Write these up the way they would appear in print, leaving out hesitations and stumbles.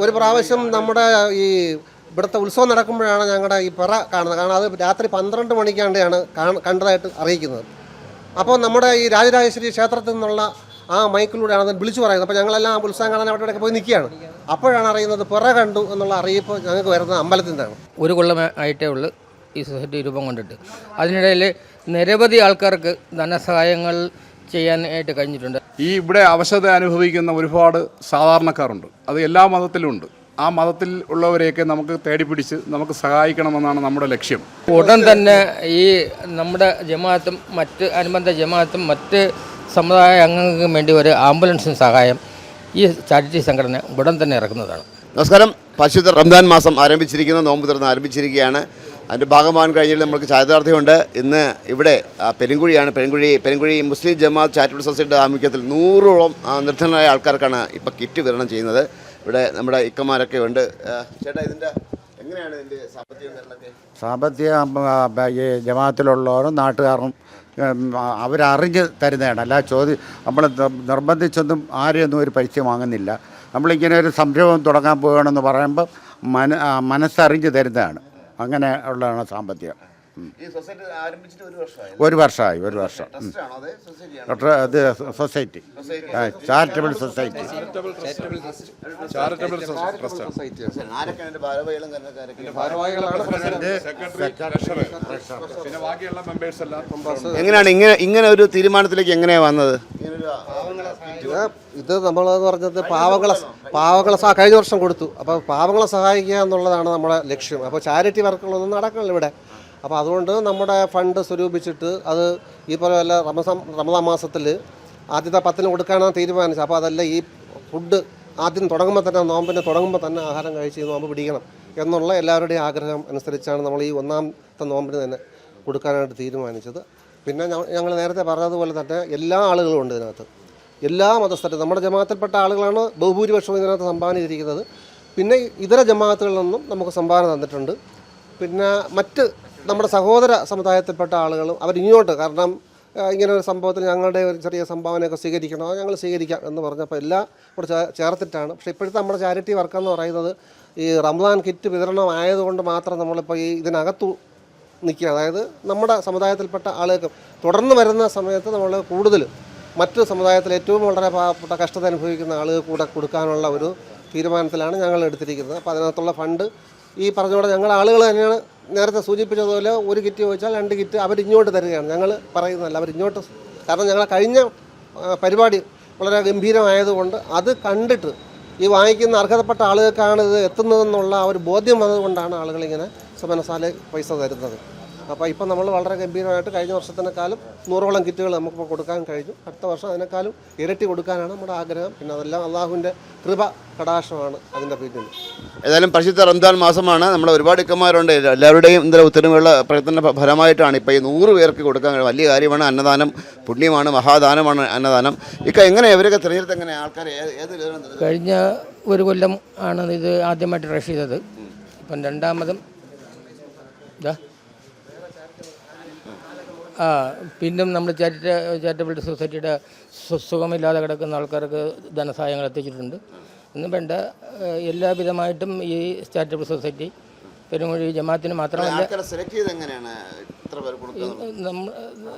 ഒരു പ്രാവശ്യം നമ്മുടെ ഈ ഇവിടുത്തെ ഉത്സവം നടക്കുമ്പോഴാണ് ഞങ്ങളുടെ ഈ പിറ കാണുന്നത്. കാരണം അത് രാത്രി 12 മണിക്കാണ്ടാണ് കണ്ടതായിട്ട് അറിയിക്കുന്നത്. അപ്പോൾ നമ്മുടെ ഈ രാജരാജേശ്വരി ക്ഷേത്രത്തിൽ നിന്നുള്ള ആ മൈക്കിലൂടെയാണ് അത് വിളിച്ചു പറയുന്നത്. അപ്പോൾ ഞങ്ങളെല്ലാം ഉത്സവം കാണാൻ അവിടെ പോയി നിൽക്കുകയാണ്. അപ്പോഴാണ് അറിയുന്നത് പിറ കണ്ടു എന്നുള്ള അറിയിപ്പ് ഞങ്ങൾക്ക് വരുന്നത് അമ്പലത്തിൽ നിന്നാണ്. ഒരു കൊല്ലം ആയിട്ടേ ഉള്ളൂ ഈ സൊസൈറ്റി രൂപം കൊണ്ടിട്ട്. അതിനിടയിൽ നിരവധി ആൾക്കാർക്ക് ധനസഹായങ്ങൾ ചെയ്യാനായിട്ട് കഴിഞ്ഞിട്ടുണ്ട്. ഈ ഇവിടെ അവശത അനുഭവിക്കുന്ന ഒരുപാട് സാധാരണക്കാരുണ്ട്. അത് എല്ലാ മതത്തിലും ഉണ്ട്. ആ മതത്തിൽ ഉള്ളവരെയൊക്കെ നമുക്ക് തേടിപ്പിടിച്ച് നമുക്ക് സഹായിക്കണമെന്നാണ് നമ്മുടെ ലക്ഷ്യം. ഉടൻ തന്നെ ഈ നമ്മുടെ ജമാഅത്തും മറ്റ് അനുബന്ധ ജമാഅത്തും മറ്റ് സമുദായ അംഗങ്ങൾക്കും വേണ്ടി ഒരു ആംബുലൻസിന് സഹായം ഈ ചാരിറ്റി സംഘടന ഉടൻ തന്നെ ഇറക്കുന്നതാണ്. നമസ്കാരം. പരിശുദ്ധ റംദാൻ മാസം ആരംഭിച്ചിരിക്കുന്ന നോമ്പ് തുറന്ന് ആരംഭിച്ചിരിക്കുകയാണ്. അതിൻ്റെ ഭാഗമാകാൻ കഴിഞ്ഞാൽ നമുക്ക് ചാരിതാർത്ഥ്യമുണ്ട്. ഇന്ന് ഇവിടെ പെരുങ്കുഴിയാണ്. പെരുങ്കുഴി മുസ്ലിം ജമാഅത്ത് ചാരിറ്റബിൾ സൊസൈറ്റിയുടെ ആഭിമുഖ്യത്തിൽ 100ഓളം നിർധനരായ ആൾക്കാർക്കാണ് ഇപ്പോൾ കിറ്റ് വിതരണം ചെയ്യുന്നത്. ഇവിടെ നമ്മുടെ ഇക്കമാരൊക്കെ ഉണ്ട്. ചേട്ടാ, ഇതിൻ്റെ എങ്ങനെയാണ് ഇതിൻ്റെ സാമ്പത്തികം? ഈ ജമാഅത്തിലുള്ളവരും നാട്ടുകാരും അവരറിഞ്ഞ് തരുന്നതാണ്. അല്ല നമ്മൾ നിർബന്ധിച്ചൊന്നും ആരെയൊന്നും ഒരു പൈസ വാങ്ങുന്നില്ല. നമ്മളിങ്ങനെ ഒരു സംരംഭം തുടങ്ങാൻ പോവുകയാണെന്ന് പറയുമ്പോൾ മനസ്സറിഞ്ഞ് തരുന്നതാണ്. അങ്ങനെ ഉള്ളതാണ് സാമ്പത്തികം. ഒരു വർഷമായി. അത് സൊസൈറ്റി, ചാരിറ്റബിൾ സൊസൈറ്റി. എങ്ങനെയാണ് ഇങ്ങനെ ഒരു തീരുമാനത്തിലേക്ക് എങ്ങനെയാണ് വന്നത്? ഇത് നമ്മളെന്ന് പറഞ്ഞത് പാവങ്ങളെ കഴിഞ്ഞ വർഷം കൊടുത്തു. അപ്പോൾ പാവങ്ങളെ സഹായിക്കുക എന്നുള്ളതാണ് നമ്മുടെ ലക്ഷ്യം. അപ്പോൾ ചാരിറ്റി വർക്കുകളൊന്നും നടക്കണില്ല ഇവിടെ. അപ്പോൾ അതുകൊണ്ട് നമ്മുടെ ഫണ്ട് സ്വരൂപിച്ചിട്ട് അത് ഈ പോലെ റമദാൻ മാസത്തിൽ ആദ്യത്തെ 10 കൊടുക്കാനാണ് തീരുമാനിച്ചത്. അപ്പോൾ അതല്ല, ഈ ഫുഡ് ആദ്യം തുടങ്ങുമ്പോൾ തന്നെ, നോമ്പിനെ തുടങ്ങുമ്പോൾ തന്നെ ആഹാരം കഴിച്ച് നോമ്പ് പിടിക്കണം എന്നുള്ള എല്ലാവരുടെയും ആഗ്രഹം അനുസരിച്ചാണ് നമ്മൾ ഈ ഒന്നാമത്തെ നോമ്പിന് തന്നെ കൊടുക്കാനായിട്ട് തീരുമാനിച്ചത്. പിന്നെ ഞങ്ങൾ നേരത്തെ പറഞ്ഞതുപോലെ തന്നെ എല്ലാ ആളുകളും ഉണ്ട് ഇതിനകത്ത്. എല്ലാ മതസ്ഥരും നമ്മുടെ ജമാഅത്തിൽപ്പെട്ട ആളുകളാണ് ബഹുഭൂരിപക്ഷവും ഇതിനകത്ത് സംഭാവന ചെയ്തിരിക്കുന്നത്. പിന്നെ ഇതര ജമാഅത്തുകളിൽ നിന്നും നമുക്ക് സംഭാവന തന്നിട്ടുണ്ട്. പിന്നെ മറ്റ് നമ്മുടെ സഹോദര സമുദായത്തിൽപ്പെട്ട ആളുകളും അവരിങ്ങോട്ട്, കാരണം ഇങ്ങനെ ഒരു സംഭവത്തിൽ ഞങ്ങളുടെ ഒരു ചെറിയ സംഭാവനയൊക്കെ സ്വീകരിക്കണോ, ഞങ്ങൾ സ്വീകരിക്കാം എന്ന് പറഞ്ഞപ്പോൾ എല്ലാം കൂടെ ചേർത്തിട്ടാണ്. പക്ഷേ ഇപ്പോഴത്തെ നമ്മുടെ ചാരിറ്റി വർക്കെന്ന് പറയുന്നത് ഈ റംസാൻ കിറ്റ് വിതരണം ആയതുകൊണ്ട് മാത്രം നമ്മളിപ്പോൾ ഈ ഇതിനകത്തു നിൽക്കുക. അതായത് നമ്മുടെ സമുദായത്തിൽപ്പെട്ട ആളുകൾക്ക് തുടർന്ന് വരുന്ന സമയത്ത് നമ്മൾ കൂടുതൽ മറ്റ് സമുദായത്തിൽ ഏറ്റവും വളരെ പാവപ്പെട്ട കഷ്ടത അനുഭവിക്കുന്ന ആളുകൾ കൂടെ കൊടുക്കാനുള്ള ഒരു തീരുമാനത്തിലാണ് ഞങ്ങൾ എടുത്തിരിക്കുന്നത്. അപ്പോൾ അതിനകത്തുള്ള ഫണ്ട് ഈ പറഞ്ഞുകൂടെ ഞങ്ങളുടെ ആളുകൾ തന്നെയാണ് നേരത്തെ സൂചിപ്പിച്ചതുപോലെ 1 കിറ്റ് ചോദിച്ചാൽ 2 കിറ്റ് അവരിങ്ങോട്ട് തരികയാണ്. ഞങ്ങൾ പറയുന്നതല്ല, അവരിങ്ങോട്ട്. കാരണം ഞങ്ങളെ കഴിഞ്ഞ പരിപാടി വളരെ ഗംഭീരമായതുകൊണ്ട് അത് കണ്ടിട്ട് ഈ വാങ്ങിക്കുന്ന അർഹതപ്പെട്ട ആളുകൾക്കാണ് ഇത് എത്തുന്നതെന്നുള്ള ആ ഒരു ബോധ്യം വന്നതുകൊണ്ടാണ് ആളുകളിങ്ങനെ മനസാലെ പൈസ തരുന്നത്. അപ്പോൾ ഇപ്പം നമ്മൾ വളരെ ഗംഭീരമായിട്ട് കഴിഞ്ഞ വർഷത്തിനേക്കാളും 100ഓളം കിറ്റുകൾ നമുക്കിപ്പോൾ കൊടുക്കാൻ കഴിഞ്ഞു. അടുത്ത വർഷം അതിനേക്കാളും ഇരട്ടി കൊടുക്കാനാണ് നമ്മുടെ ആഗ്രഹം. പിന്നെ അതെല്ലാം അള്ളാഹുവിൻ്റെ കൃപ കടാക്ഷമാണ് അതിൻ്റെ പിന്നിൽ. ഏതായാലും പരിശുദ്ധ റംദാൻ മാസമാണ്. നമ്മുടെ ഒരുപാട് ഇക്കന്മാരുണ്ട്. എല്ലാവരുടെയും എന്താ ഒത്തൊരുമയുള്ള പ്രയത്ന ഫലമായിട്ടാണ് ഇപ്പോൾ ഈ 100 പേർക്ക് കൊടുക്കാൻ വലിയ കാര്യമാണ്. അന്നദാനം പുണ്യമാണ്, മഹാദാനമാണ് അന്നദാനം. എങ്ങനെ ഇവരൊക്കെ തിരഞ്ഞെടുത്ത് എങ്ങനെ ആൾക്കാർ കഴിഞ്ഞ ഒരു കൊല്ലം ആണ് ഇത് ആദ്യമായിട്ട് റഷ് ചെയ്തത്. ഇപ്പം രണ്ടാമതും പിന്നും നമ്മൾ ചാരിറ്റബിൾ സൊസൈറ്റിയുടെ സുഖമില്ലാതെ കിടക്കുന്ന ആൾക്കാർക്ക് ധനസഹായങ്ങൾ എത്തിച്ചിട്ടുണ്ട്. ഇന്ന് വേണ്ട എല്ലാവിധമായിട്ടും ഈ ചാരിറ്റബിൾ സൊസൈറ്റി പെരുങ്കുഴി ജമാഅത്തിന് മാത്രമല്ല,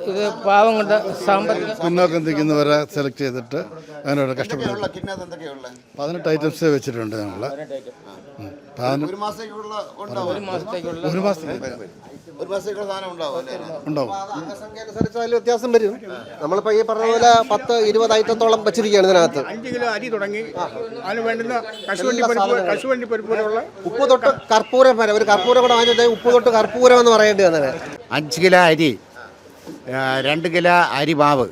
ഇത് പാവങ്ങളുടെ സാമ്പത്തിക മുന്നോക്കം നിൽക്കുന്നവരെ സെലക്ട് ചെയ്തിട്ട് അതിനോട് കഷ്ടപ്പെടുന്നു. 18 ഐറ്റംസ് വെച്ചിട്ടുണ്ട് ഞങ്ങൾ. ഒരു മാസത്തേക്കുള്ള ഉണ്ടാവും. അംഗസംഖ്യ അനുസരിച്ച് അതിൽ വ്യത്യാസം വരും. നമ്മളിപ്പോൾ ഈ പറഞ്ഞ പോലെ 10-20 ഐറ്റത്തോളം വെച്ചിരിക്കുകയാണ് ഇതിനകത്ത്. 5 കിലോ അരി തുടങ്ങി അതിന് വേണ്ടുന്ന കശുവണ്ടി പരിപ്പുള്ള ഉപ്പ് തൊട്ട് കർപ്പൂരം വരെ. ഒരു കർപ്പൂരം കൂടെ വാങ്ങിച്ചിട്ട് ഉപ്പ് തൊട്ട് കർപ്പൂരം എന്ന് പറയേണ്ടി വന്നത്. 5 കിലോ അരി, 2 കിലോ അരി മാവ്,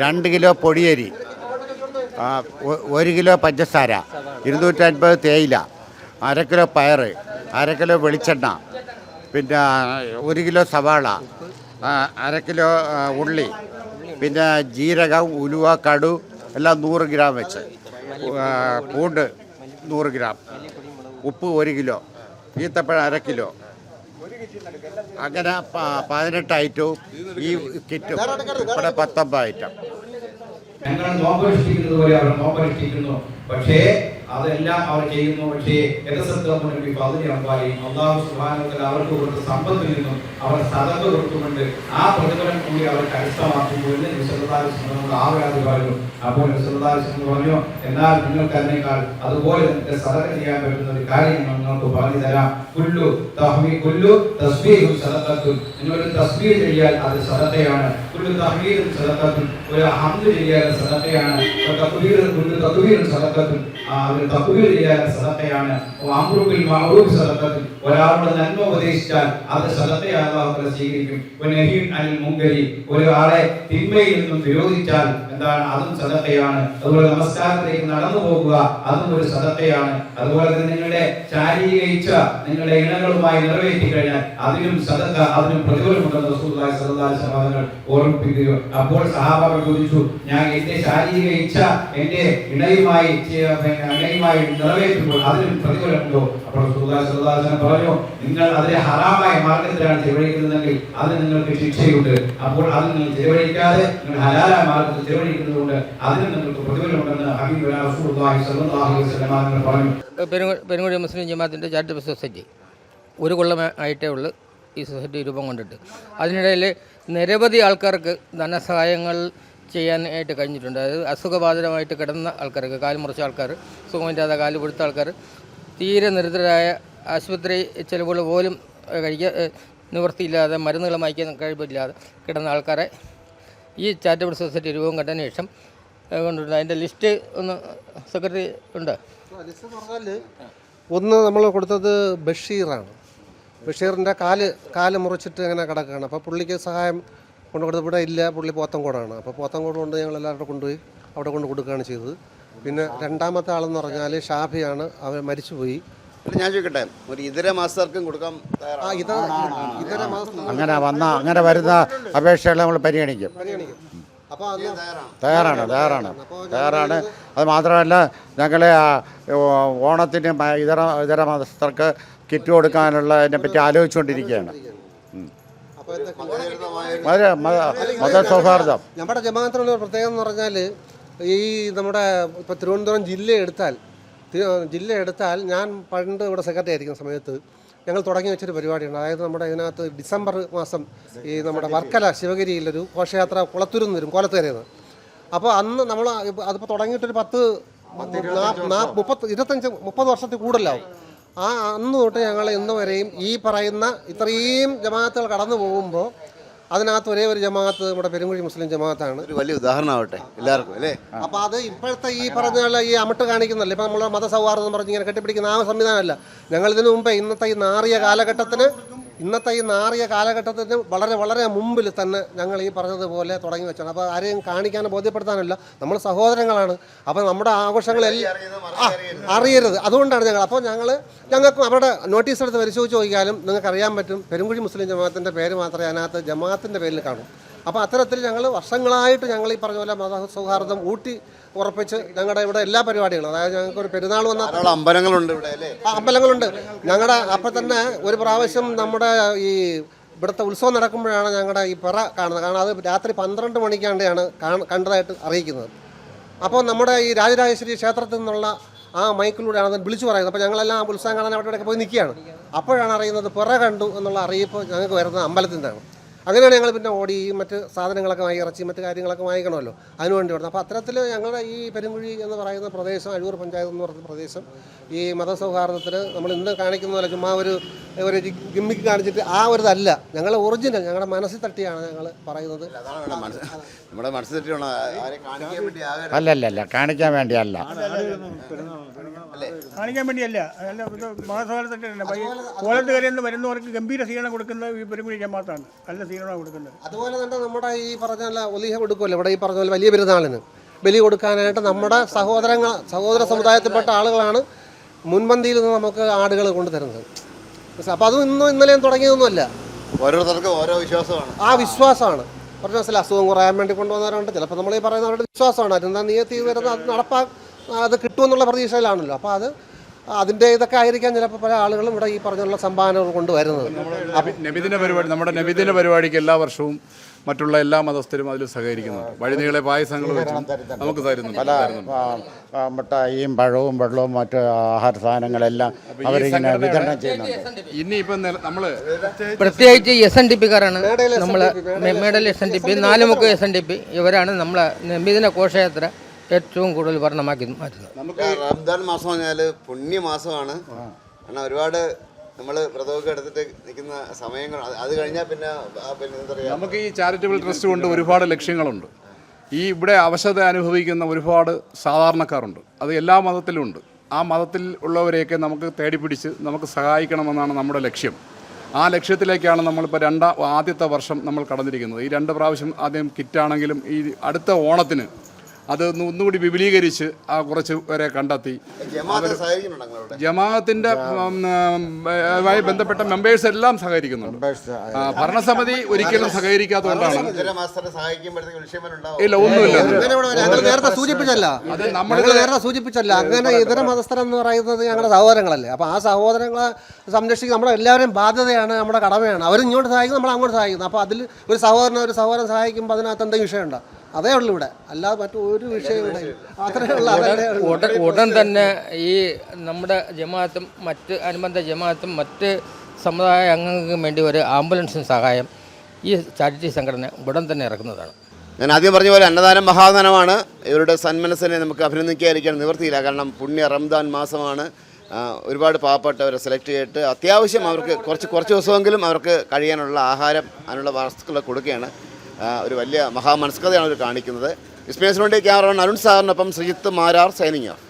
2 കിലോ പൊടിയരി, 1 കിലോ പഞ്ചസാര, 250 തേയില, 1/2 കിലോ പയറ്, 1/2 കിലോ വെളിച്ചെണ്ണ, പിന്നെ 1 കിലോ സവാള, 1/2 കിലോ ഉള്ളി, പിന്നെ ജീരകം, ഉലുവ, കടു എല്ലാം 100 ഗ്രാം വെച്ച്, പൂണ്ട് 100 ഗ്രാം, ഉപ്പ് 1 കിലോ, ഈത്തപ്പഴം 1/2 കിലോ. അങ്ങനെ 18 ഐറ്റവും ഈ കിറ്റും ഇവിടെ 19 ഐറ്റം. ഞങ്ങൾ നോമ്പനുഷ്ഠിക്കുന്നത് പോലെ അവർ നോമ്പനുഷ്ഠിക്കുന്നു. പക്ഷേ അതെല്ലാം അവർ ചെയ്യുന്നു. പക്ഷേ അല്ലാഹു സുബ്ഹാനഹു വ തആല അവർക്ക് കൊടുത്ത സമ്പത്തിൽ നിന്നും അവർ സദഖ കൊടുത്തുകൊണ്ട് ആ പ്രതിഫലം കൂടി അവർ കരസ്ഥമാക്കുന്നു എന്ന് നബി സല്ലല്ലാഹു അലൈഹി വസല്ലം ആവരാതി പറഞ്ഞു. അപ്പോൾ നബി സല്ലല്ലാഹു അലൈഹി വസല്ലം പറഞ്ഞു, എന്നാൽ നിങ്ങൾക്ക് അതിനേക്കാൾ അതുപോലെ നിങ്ങൾക്ക് സദഖ ചെയ്യാൻ പറ്റുന്ന ഒരു കാര്യം നിങ്ങൾക്ക് പറഞ്ഞു തരാം. കുല്ലു തസ്ബീഹുൻ സദഖത്തുൻ. നിങ്ങളൊരു തസ്ബീഹ് ചെയ്യാൽ അത് സദഖയാണ്. കുല്ലു തഹ്മീദുൻ സദഖത്തുൻ. ഒരു ഹംദ് ചെയ്യാൽ സദഖയാണ്. കുല്ലു തക്ബീറുൻ സദഖത്തുൻ. ഒരു തക്ബീർ ചെയ്യാൻ സദഖയാണ്. അംറു ബിൽ മഅറൂഫ് സദഖത്തുൻ. ഒരാളോട് നന്മ ഉപദേശിച്ചാൽ അത് സദഖയാണ്, അല്ലാഹു സ്വീകരിക്കും. വനഹീൻ അനിൽ മുൻകരി. ഒരാളെ തിന്മയിൽ നിന്നും വിരോധിച്ചാൽ എന്താണ്, അതും സദഖയാണ്. അതുപോലെ നമസ്കാരത്തിലേക്ക് നടന്നു പോകുക, അതും ഒരു സദഖയാണ്. അതുപോലെ തന്നെ നിങ്ങളുടെ ശാരീരിക ഇച്ഛ നിങ്ങളുടെ ഇണകളുമായി നിറവേറ്റി കഴിഞ്ഞാൽ അതിനും സദഖ, അതിനും പ്രതിഫലമുണ്ടെന്ന് റസൂലുള്ളാഹി സ്വല്ലല്ലാഹു അലൈഹി വസല്ലം ഓർമ്മിപ്പിക്കുകയോ. അപ്പോൾ സഹാബാക്കൾ ചോദിച്ചു, ഞാൻ എന്റെ ശാരീരിക ഇച്ഛ എന്റെ ഇണയുമായി നിറവേറ്റുമ്പോൾ അതിനും പ്രതിഫലമുണ്ടോ? അപ്പോൾ റസൂലുള്ളാഹി സ്വല്ലല്ലാഹു അലൈഹി വസല്ലം പറഞ്ഞു, നിങ്ങൾ അതിനെ ഹറാമായ മാർഗത്തിലാണ് ചെലവഴിക്കുന്നതെങ്കിൽ അത് നിങ്ങൾക്ക് ശിക്ഷയുണ്ട്. അപ്പോൾ അത് നിങ്ങൾ ചെലവഴിക്കാതെ നിങ്ങൾ ഹലാലായ മാർഗത്തിൽ ചെലവഴിക്കുന്നതുകൊണ്ട് അതിനും നിങ്ങൾക്ക് പ്രതിഫലമുണ്ടെന്ന് ഹബീബുനാ റസൂലുള്ളാഹി സ്വല്ലല്ലാഹു അലൈഹി വസല്ലം പറഞ്ഞു. പെരുങ്കുഴി മുസ്ലിം ജമാഅത്തിൻ്റെ ചാരിറ്റബിൾ സൊസൈറ്റി ഒരു കൊല്ലമായിട്ടേ ഉള്ളൂ ഈ സൊസൈറ്റി രൂപം കൊണ്ടിട്ട്. അതിനിടയിൽ നിരവധി ആൾക്കാർക്ക് ധനസഹായങ്ങൾ ചെയ്യാനായിട്ട് കഴിഞ്ഞിട്ടുണ്ട്. അതായത് അസുഖബാധിതമായിട്ട് കിടന്ന ആൾക്കാർക്ക്, കാല് മുറിച്ച ആൾക്കാർ, സുഖമില്ലാതെ കാല് പൊടുത്ത ആൾക്കാർ, തീരെ നിരന്തരമായ ആശുപത്രി ചിലവുകൾ പോലും കഴിക്കാൻ നിവൃത്തിയില്ലാതെ, മരുന്നുകൾ വാങ്ങിക്കാൻ കഴിവില്ലാതെ കിടന്ന ആൾക്കാരെ ഈ ചാരിറ്റബിൾ സൊസൈറ്റി രൂപം കണ്ടതിന് ശേഷം കൊണ്ടുണ്ട്. അതിൻ്റെ ലിസ്റ്റ് ഒന്ന് സെക്രട്ടറി ഉണ്ട്. ലിസ്റ്റ് പറഞ്ഞാൽ ഒന്ന് നമ്മൾ കൊടുത്തത് ബഷീറാണ്. ബഷീറിൻ്റെ കാല് മുറിച്ചിട്ട് അങ്ങനെ കിടക്കുകയാണ്. അപ്പോൾ പുള്ളിക്ക് സഹായം കൊണ്ട് കൊടുത്ത് ഇവിടെ ഇല്ല, പുള്ളി പോത്തങ്കോടാണ്. അപ്പോൾ പോത്തങ്കോട് കൊണ്ട് ഞങ്ങൾ എല്ലാവരും കൊണ്ടുപോയി അവിടെ കൊണ്ട് കൊടുക്കുകയാണ് ചെയ്തത്. പിന്നെ രണ്ടാമത്തെ ആളെന്ന് പറഞ്ഞാൽ ഷാഫിയാണ്, അവർ മരിച്ചുപോയി. ഞാൻ ചോദിക്കട്ടെ, ഒരു ഇതര മാസ്റ്റർക്കും കൊടുക്കാൻ ഇതര മാസം അങ്ങനെ വരുന്ന അപേക്ഷകൾ നമ്മൾ പരിഗണിക്കും. അപ്പോൾ തയ്യാറാണ്. അത് മാത്രമല്ല, ഞങ്ങൾ ഓണത്തിന് ഇതര മതസ്ഥർക്ക് കിറ്റ് കൊടുക്കാനുള്ള അതിനെപ്പറ്റി ആലോചിച്ചുകൊണ്ടിരിക്കുകയാണ്. മതസൗഹാർദ്ദം നമ്മുടെ ജമാഅത്തിനുള്ള പ്രത്യേകത എന്ന് പറഞ്ഞാൽ, ഈ നമ്മുടെ ഇപ്പോൾ തിരുവനന്തപുരം ജില്ല എടുത്താൽ ഞാൻ പണ്ട് ഇവിടെ സെക്രട്ടറി ആയിരിക്കുന്ന സമയത്ത് ഞങ്ങൾ തുടങ്ങി വെച്ചൊരു പരിപാടിയുണ്ട്. അതായത് നമ്മുടെ ഇതിനകത്ത് ഡിസംബർ മാസം ഈ നമ്മുടെ വർക്കല ശിവഗിരിയിലൊരു ഘോഷയാത്ര കുളത്തൂരിൽ നിന്ന് വരും, കോലത്തുകരയിൽ നിന്ന്. അപ്പോൾ അന്ന് നമ്മൾ അതിപ്പോൾ തുടങ്ങിയിട്ടൊരു 30 വർഷത്തിൽ കൂടുതലാവും. അന്ന് തൊട്ട് ഞങ്ങൾ ഇന്ന് വരെയും ഈ പറയുന്ന ഇത്രയും ജമാഅത്തുകൾ കടന്നു പോകുമ്പോൾ അതിനകത്ത് ഒരേ ഒരു ജമാഅത്ത് നമ്മുടെ പെരുങ്കുഴി മുസ്ലിം ജമാഅത്താണ്. ഒരു വലിയ ഉദാഹരണമാവട്ടെ എല്ലാവർക്കും അല്ലേ. അപ്പോൾ അത് ഇപ്പോഴത്തെ ഈ പറഞ്ഞ ഈ അമിട്ട് കാണിക്കുന്നല്ലേ, ഇപ്പം നമ്മൾ മതസൗഹാർദ്ദം പറഞ്ഞ് ഇങ്ങനെ കെട്ടിപ്പിടിക്കുന്ന ആ സംവിധാനമല്ല. ഞങ്ങളിതിനു മുമ്പേ ഇന്നത്തെ ഈ നാറിയ കാലഘട്ടത്തിന് വളരെ മുമ്പിൽ തന്നെ ഞങ്ങൾ ഈ പറഞ്ഞതുപോലെ തുടങ്ങി വെച്ചാണ്. അപ്പോൾ ആരെയും കാണിക്കാനോ ബോധ്യപ്പെടുത്താനല്ല, നമ്മൾ സഹോദരങ്ങളാണ്. അപ്പോൾ നമ്മുടെ ആഘോഷങ്ങളെല്ലാം അറിയരുത്. അതുകൊണ്ടാണ് അപ്പോൾ ഞങ്ങൾക്കും അവരുടെ നോട്ടീസ് എടുത്ത് പരിശോധിച്ച് ചോദിക്കാനും നിങ്ങൾക്ക് അറിയാൻ പറ്റും. പെരുങ്കുഴി മുസ്ലിം ജമാഅത്തിൻ്റെ പേര് മാത്രമേ അതിനകത്ത് ജമാഅത്തിൻ്റെ പേരിൽ കാണും. അപ്പോൾ അത്തരത്തിൽ ഞങ്ങൾ വർഷങ്ങളായിട്ട് ഞങ്ങൾ ഈ പറഞ്ഞ പോലെ മതസൗഹാർദ്ദം ഊട്ടി ഉറപ്പിച്ച് ഞങ്ങളുടെ ഇവിടെ എല്ലാ പരിപാടികളും, അതായത് ഞങ്ങൾക്കൊരു പെരുന്നാൾ വന്നാൽ അമ്പലങ്ങളുണ്ട് ഇവിടെ. അമ്പലങ്ങളുണ്ട് ഞങ്ങളുടെ. അപ്പോൾ തന്നെ ഒരു പ്രാവശ്യം നമ്മുടെ ഈ ഇവിടുത്തെ ഉത്സവം നടക്കുമ്പോഴാണ് ഞങ്ങളുടെ ഈ പിറ കാണുന്നത്. കാരണം അത് രാത്രി 12 മണിക്കാണ്ടാണ് കണ്ടതായിട്ട് അറിയിക്കുന്നത്. അപ്പോൾ നമ്മുടെ ഈ രാജരാജേശ്വരി ക്ഷേത്രത്തിൽ നിന്നുള്ള ആ മൈക്കിലൂടെയാണ് അത് വിളിച്ചു പറയുന്നത്. അപ്പോൾ ഞങ്ങളെല്ലാം ഉത്സവം കാണാൻ അവിടെ പോയി നിൽക്കുകയാണ്. അപ്പോഴാണ് അറിയുന്നത് പിറ കണ്ടു എന്നുള്ള അറിയിപ്പ് ഞങ്ങൾക്ക് വരുന്നത് അമ്പലത്തിൽ നിന്നാണ്. അങ്ങനെയാണ് ഞങ്ങൾ പിന്നെ ഓടി മറ്റ് സാധനങ്ങളൊക്കെ വാങ്ങി, ഇറച്ചി മറ്റ് കാര്യങ്ങളൊക്കെ വാങ്ങിക്കണമല്ലോ, അതിനുവേണ്ടി വരുന്നത്. അപ്പോൾ അത്തരത്തിൽ ഞങ്ങളുടെ ഈ പെരുങ്കുഴി എന്ന് പറയുന്ന പ്രദേശം, അഴൂർ പഞ്ചായത്ത് എന്ന് പറയുന്ന പ്രദേശം ഈ മതസൗഹാർദ്ദത്തിന് നമ്മൾ ഇന്ന് കാണിക്കുന്ന പോലെ ചുമ്മാ ഒരു ഗിമ്മിക്ക് കാണിച്ചിട്ട് ആ ഒരു ഇതല്ല. ഞങ്ങൾ ഒറിജിനൽ ഞങ്ങളുടെ മനസ്സിൽ തട്ടിയാണ് ഞങ്ങൾ പറയുന്നത്. നമ്മുടെ മനസ്സിൽ തട്ടിയാണ്, അല്ലല്ല കാണിക്കാൻ വേണ്ടിയല്ല, കാണിക്കാൻ വേണ്ടിയല്ല. മതസൗഹാർദ്ദത്തിൻ്റെ കോലത്തുകരയിൽ നിന്ന് വരുന്നവർക്ക് ഗംഭീര സ്വീകരണം കൊടുക്കുന്നത് ഈ പെരുങ്കുഴി ജമാഅത്താണ്. നല്ല സ്വീകരണമാണ് കൊടുക്കുന്നത്. അതുപോലെ തന്നെ നമ്മുടെ ഈ പറഞ്ഞ ഒലിഹ കൊടുക്കുമല്ലോ, ഇവിടെ ഈ പറഞ്ഞ പോലെ വലിയ പെരുന്നാളിന് ബലി കൊടുക്കാനായിട്ട് നമ്മുടെ സഹോദര സമുദായത്തിൽപ്പെട്ട ആളുകളാണ് മുൻപന്തിയിൽ നിന്ന് നമുക്ക് ആടുകൾ കൊണ്ടുതരുന്നത്. അപ്പോൾ അതും ഇന്നലെയും തുടങ്ങിയതൊന്നുമല്ല, ഓരോരുത്തർക്കും ഓരോ വിശ്വാസമാണ്. ആ വിശ്വാസമാണ്. പറഞ്ഞ മനസ്സിൽ അസുഖം കുറയാൻ വേണ്ടി കൊണ്ടുവന്നവരുണ്ട്. ചിലപ്പോൾ നമ്മൾ ഈ പറയുന്നവരുടെ വിശ്വാസമാണ്. അതെന്താ നീ വരുന്നത് അത് അത് കിട്ടുമെന്നുള്ള പ്രതീക്ഷയിലാണല്ലോ. അപ്പോൾ അത് അതിൻ്റെ ഇതൊക്കെ ആയിരിക്കാം ചിലപ്പോൾ പല ആളുകളും ഇവിടെ ഈ പറഞ്ഞുള്ള സംഭാവനകൾ കൊണ്ടുവരുന്നത്. നമ്മുടെ നബിദിന പരിപാടിക്ക് എല്ലാ വർഷവും മറ്റുള്ള എല്ലാ മതസ്ഥരും അതിൽ സഹകരിക്കുന്നുണ്ട്. വഴിനീളെ പായസങ്ങൾ വെച്ച് നമുക്ക് തരുന്നുണ്ട്. മിഠായിയും പഴവും വെള്ളവും മറ്റ് ആഹാര സാധനങ്ങളെല്ലാം അവരിങ്ങനെ വിതരണം ചെയ്യുന്നുണ്ട്. ഇനിയിപ്പം നമ്മൾ പ്രത്യേകിച്ച് SNDP-കാരാണ് നമ്മൾ മേഡൽ SNDP, നാലുമുക്ക് SNDP ഇവരാണ് നമ്മളെ നബിദിന ഘോഷയാത്ര ഏറ്റവും കൂടുതൽ വർണ്ണമാക്കി മാറ്റുന്നത്. നമുക്ക് റംദാൻ മാസം പറഞ്ഞാൽ പുണ്യമാസമാണ്. കാരണം ഒരുപാട് നമ്മൾ വ്രതമൊക്കെ എടുത്തിട്ട് നിൽക്കുന്ന സമയങ്ങൾ, അത് കഴിഞ്ഞാൽ പിന്നെ എന്താ പറയുക, നമുക്ക് ഈ ചാരിറ്റബിൾ ട്രസ്റ്റ് കൊണ്ട് ഒരുപാട് ലക്ഷ്യങ്ങളുണ്ട്. ഈ ഇവിടെ അവശത അനുഭവിക്കുന്ന ഒരുപാട് സാധാരണക്കാരുണ്ട്. അത് എല്ലാ മതത്തിലും ഉണ്ട്. ആ മതത്തിൽ ഉള്ളവരെയൊക്കെ നമുക്ക് തേടിപ്പിടിച്ച് നമുക്ക് സഹായിക്കണമെന്നാണ് നമ്മുടെ ലക്ഷ്യം. ആ ലക്ഷ്യത്തിലേക്കാണ് നമ്മളിപ്പോൾ ആദ്യത്തെ വർഷം നമ്മൾ കടന്നിരിക്കുന്നത്. ഈ 2 പ്രാവശ്യം ആദ്യം കിറ്റാണെങ്കിലും ഈ അടുത്ത ഓണത്തിന് അത് ഒന്നുകൂടി വിപുലീകരിച്ച് കുറച്ച് പേരെ കണ്ടെത്തി ജമാഅത്തിൻ്റെ ബന്ധപ്പെട്ട മെമ്പേഴ്സ് എല്ലാം സഹകരിക്കുന്നുണ്ട്. ഭരണസമിതി ഒരിക്കലും സഹകരിക്കാത്തതുകൊണ്ടാണ്. ഇല്ല, ഒന്നുമില്ല. നേരത്തെ സൂചിപ്പിച്ചല്ല അങ്ങനെ ഇതര മതസ്ഥരെന്ന് പറയുന്നത് ഞങ്ങളുടെ സഹോദരങ്ങളല്ലേ. അപ്പോൾ ആ സഹോദരങ്ങളെ സംരക്ഷിക്കുക നമ്മുടെ എല്ലാവരുടെയും ബാധ്യതയാണ്, നമ്മുടെ കടമയാണ്. അവർ ഇങ്ങോട്ട് സഹായിക്കും, നമ്മൾ അങ്ങോട്ട് സഹായിക്കുന്നു. അപ്പോൾ അതിൽ ഒരു സഹോദരൻ സഹായിക്കുമ്പോൾ അതിനകത്ത് എന്തെങ്കിലും വിഷയമുണ്ടോ? അതേ ഉള്ളൂ ഇവിടെ, അല്ലാതെ മറ്റൊരു വിഷയം ഇവിടെ ഉടൻ തന്നെ ഈ നമ്മുടെ ജമാഅത്തും മറ്റ് അനുബന്ധ ജമാഅത്തും മറ്റ് സമുദായ അംഗങ്ങൾക്കും വേണ്ടി ഒരു ആംബുലൻസിന് സഹായം ഈ ചാരിറ്റി സംഘടന ഉടൻ തന്നെ ഇറക്കുന്നതാണ്. ഞാൻ ആദ്യം പറഞ്ഞ പോലെ അന്നദാനം മഹാദാനമാണ്. ഇവരുടെ സന്മനസ്സിനെ നമുക്ക് അഭിനന്ദിക്കാതിരിക്കാൻ നിവൃത്തിയില്ല. കാരണം പുണ്യ റംദാൻ മാസമാണ്. ഒരുപാട് പാവപ്പെട്ടവരെ സെലക്ട് ചെയ്തിട്ട് അത്യാവശ്യം അവർക്ക് കുറച്ച് ദിവസമെങ്കിലും അവർക്ക് കഴിയാനുള്ള ആഹാരം, അതിനുള്ള വസ്തുക്കൾ കൊടുക്കുകയാണ്. ഒരു വലിയ മഹാമനസ്കതയാണ് അവർ കാണിക്കുന്നത്. വിസ്മയസിനുവേണ്ടി ക്യാമറമാൻ അരുൺ സാറിനൊപ്പം ശ്രീജിത്ത് മാരാർ സൈനിങ് ഓഫ്.